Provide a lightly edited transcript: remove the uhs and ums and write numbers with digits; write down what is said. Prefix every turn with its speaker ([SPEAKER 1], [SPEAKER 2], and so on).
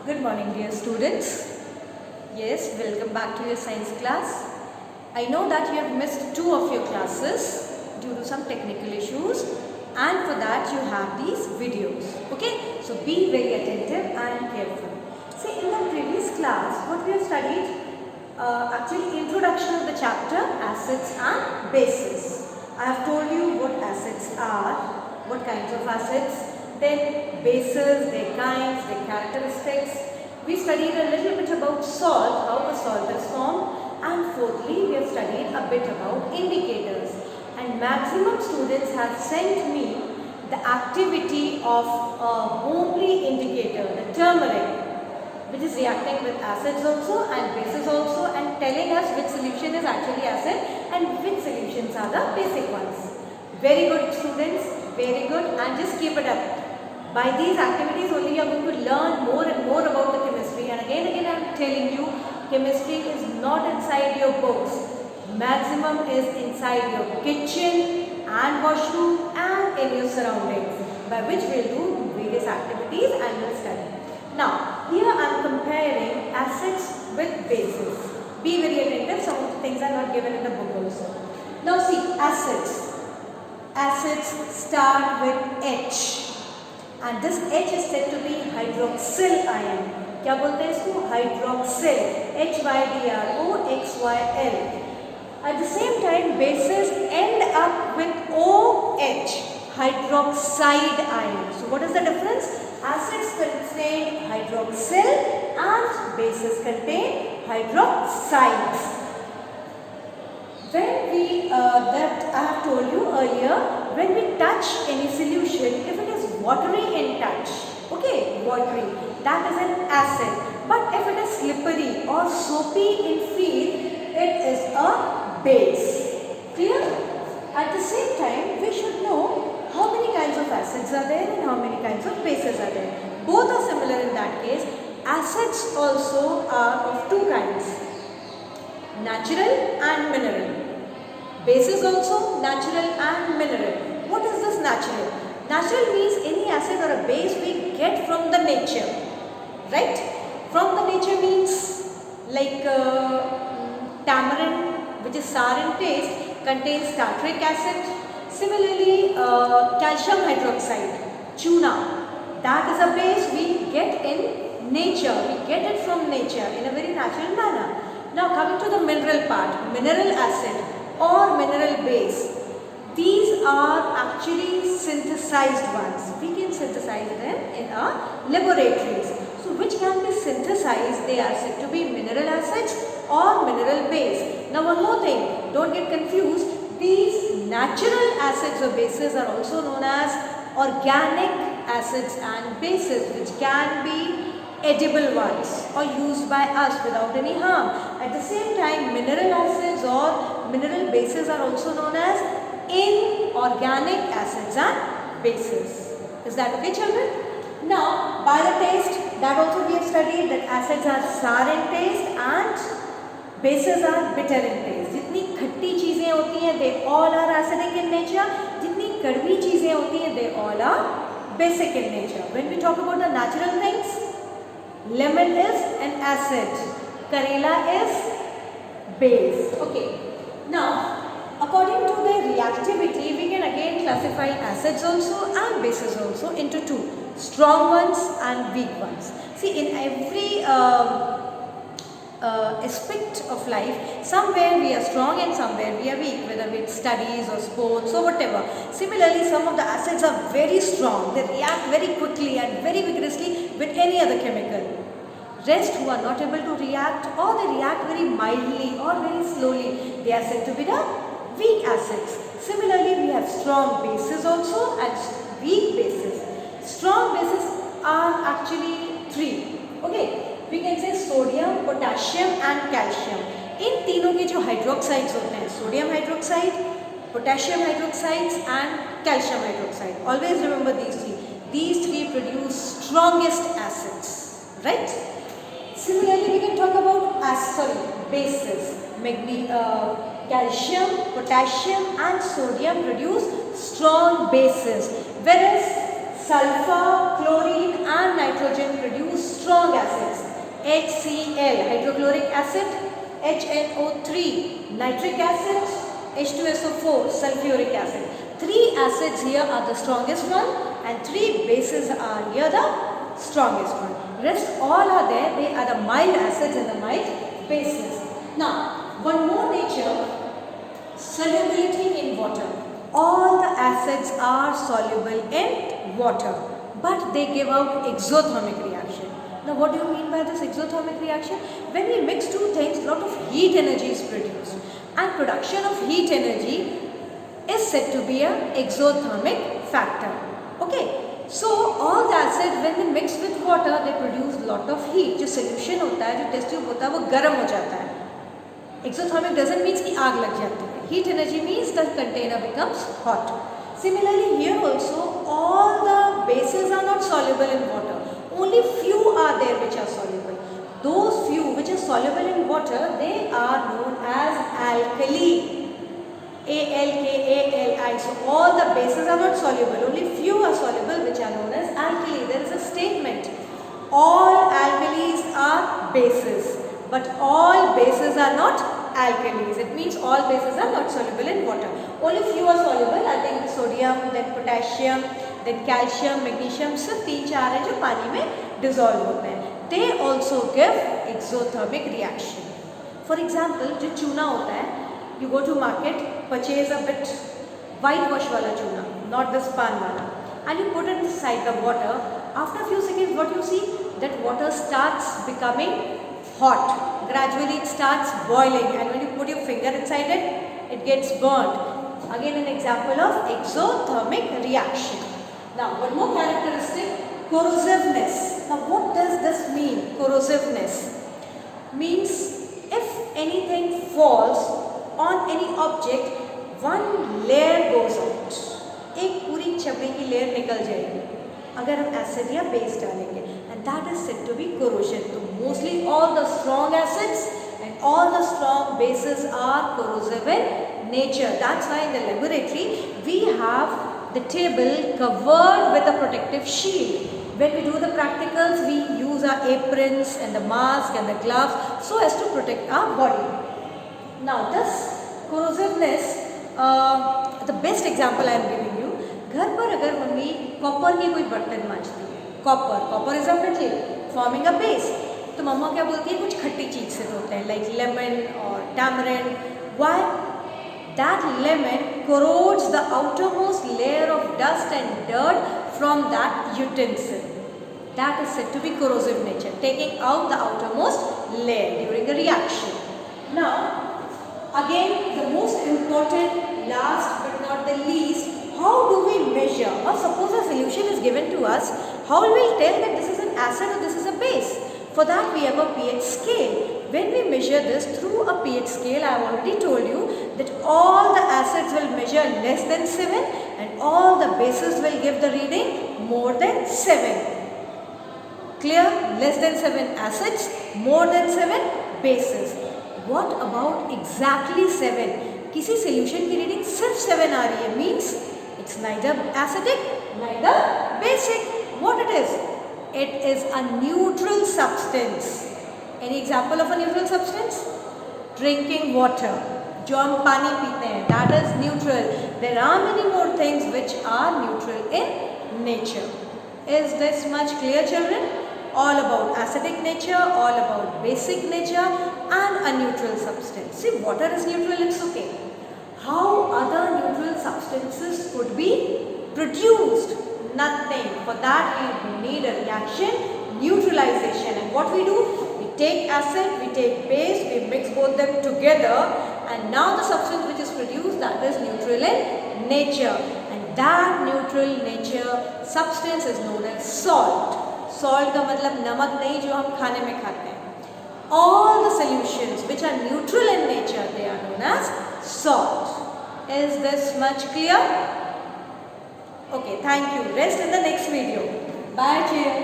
[SPEAKER 1] Good morning, dear students. Yes, welcome back to your science class. I know that you have missed two of your classes due to some technical issues, and for that you have these videos. Okay, so be very attentive and careful. See, in the previous class, what we have studied, actually introduction of the chapter acids and bases. I have told you what acids are, what kinds of acids, then bases, their kinds, their characteristics. We studied a little bit about salt, how a salt is formed, and fourthly we have studied a bit about indicators. And maximum students have sent me the activity of a homely indicator, the turmeric, which is reacting with acids also and bases also, and telling us which solution is actually acid and which solutions are the basic ones. Very good students, very good, and just keep it up. By these activities only you are going to learn more and more about the chemistry, and again I am telling you, chemistry is not inside your books. Maximum is inside your kitchen and washroom and in your surroundings, by which we will do various activities and will study. Now, here I am comparing acids with bases. Be very attentive, some of the things are not given in the book also. Now see, acids. Acids start with H. And this H is said to be hydroxyl ion. क्या बोलते हैं इसको? Hydroxyl. HYDROXYL. At the same time, bases end up with OH, hydroxide ion. So what is the difference? Acids contain hydroxyl and bases contain hydroxides. When we, that I have told you earlier, when we touch any solution, if it is watery in touch, okay, watery, that is an acid. But if it is slippery or soapy in feel, it is a base. Clear? At the same time, we should know how many kinds of acids are there and how many kinds of bases are there. Both are similar in that case. Acids also are of two kinds, natural and mineral. Bases also natural and mineral. What is this natural? Natural means any acid or a base we get from the nature, right? From the nature means like tamarind, which is sour in taste, contains tartaric acid. Similarly, calcium hydroxide, tuna, that is a base we get in nature. We get it from nature in a very natural manner. Now coming to the mineral part, mineral acid or mineral base. These are actually synthesized ones. We can synthesize them in our laboratories. So which can be synthesized, they are said to be mineral acids or mineral base. Now one more thing, don't get confused. These natural acids or bases are also known as organic acids and bases, which can be edible ones or used by us without any harm. At the same time, mineral acids or mineral bases are also known as inorganic acids and bases. Is that okay, children? Now, by the taste, that also we have studied that acids are sour in taste and bases are bitter in taste. जितनी खट्टी चीजें होती हैं, they all are acidic in nature. जितनी कड़वी चीजें होती हैं, they all are basic in nature. When we talk about the natural things, lemon is an acid, Karela is base. Okay. Now, according to their reactivity, we can again classify acids also and bases also into two, strong ones and weak ones. See, in every aspect of life, somewhere we are strong and somewhere we are weak, whether it's studies or sports or whatever. Similarly, some of the acids are very strong. They react very quickly and very vigorously with any other chemical. Rest who are not able to react, or they react very mildly or very slowly, they are said to be the weak acids. Similarly, we have strong bases also and weak bases. Strong bases are actually three. Okay, we can say sodium, potassium and calcium. इन तीनों के जो hydroxides होते हैं, sodium hydroxide, potassium hydroxides and calcium hydroxide. Always remember these three. These three produce strongest acids, right? Similarly, we can talk about bases. Calcium, potassium and sodium produce strong bases, whereas sulfur, chlorine and nitrogen produce strong acids. HCl, hydrochloric acid, HNO3, nitric acid, H2SO4, sulfuric acid. 3 acids here are the strongest one and 3 bases are here the strongest one. Rest all are there, they are the mild acids and the mild bases. Now, one more nature, solubility in water. All the acids are soluble in water, but they give out exothermic reaction. Now, what do you mean by this exothermic reaction? When we mix two things, a lot of heat energy is produced, and production of heat energy is said to be an exothermic factor. Okay, so all the acids when they mix with water, they produce lot of heat. जो solution होता है, जो test tube होता है, वो गर्म हो जाता है. Exothermic doesn't mean कि आग लग जाती है. Heat energy means the container becomes hot. Similarly, here also all the bases are not soluble in water. Only few are there which are soluble. Those few which are soluble in water, they are known as alkali. ALKALI. So all the bases are not soluble. Only few are soluble which are known as alkali. There is a statement. All alkalis are bases, but all bases are not alkalis. It means all bases are not soluble in water. Only few are soluble. I think sodium, then potassium, then calcium, magnesium. सिर्फ 3-4 हैं जो पानी में dissolve होते हैं. They also give exothermic reaction. For example, जो चूना होता है, you go to market, purchase a bit whitewash wala chuna, not this pan wala, and you put it inside the water. After a few seconds, what you see? That water starts becoming hot. Gradually it starts boiling, and when you put your finger inside it, it gets burnt. Again an example of exothermic reaction. Now one more characteristic, corrosiveness. Now what does this mean? Corrosiveness means if anything falls on any object, one layer goes out. एक पूरी चमड़ी की layer निकल जाएगी अगर हम acid या base डालेंगे, and that is said to be corrosion. So mostly all the strong acids and all the strong bases are corrosive in nature. That's why in the laboratory we have the table covered with a protective shield. When we do the practicals, we use our aprons and the mask and the gloves so as to protect our body. Now this corrosiveness, the best example I am giving you, घर पर अगर mummy copper के कोई बर्तन मांजती है, copper is a metal forming a base, तो मम्मा क्या बोलती है कुछ खट्टी चीज से धोते हैं लाइक लेमन और tamarind. Why? That lemon corrodes the outermost layer of dust and dirt from that utensil. That is said to be corrosive nature, taking out the outermost layer during a reaction. Now again, the most important, last but not the least, how do we measure? Or suppose a solution is given to us, how will we tell that this is an acid or this is a base? For that we have a pH scale. When we measure this through a pH scale, I have already told you that all the acids will measure less than 7 and all the bases will give the reading more than 7. Clear? Less than 7 acids, more than 7 bases. What about exactly 7? किसी solution की reading सिर्फ 7 आ रही है, means it's neither acidic, neither basic. What it is? It is a neutral substance. Any example of a neutral substance? Drinking water. जो हम पानी पीते हैं, that is neutral. There are many more things which are neutral in nature. Is this much clear, children? All about acidic nature, all about basic nature, and a neutral substance. See, water is neutral, it's okay. How other neutral substances could be produced? Nothing. For that we need a reaction, neutralization. And what we do? We take acid, we take base, we mix both them together, and now the substance which is produced, that is neutral in nature. And that neutral nature substance is known as salt. Salt का मतलब नमक नहीं जो हम खाने में खाते हैं. All the solutions which are neutral in nature, they are known as salt. Is this much clear? Okay, thank you. Rest in the next video. Bye, children.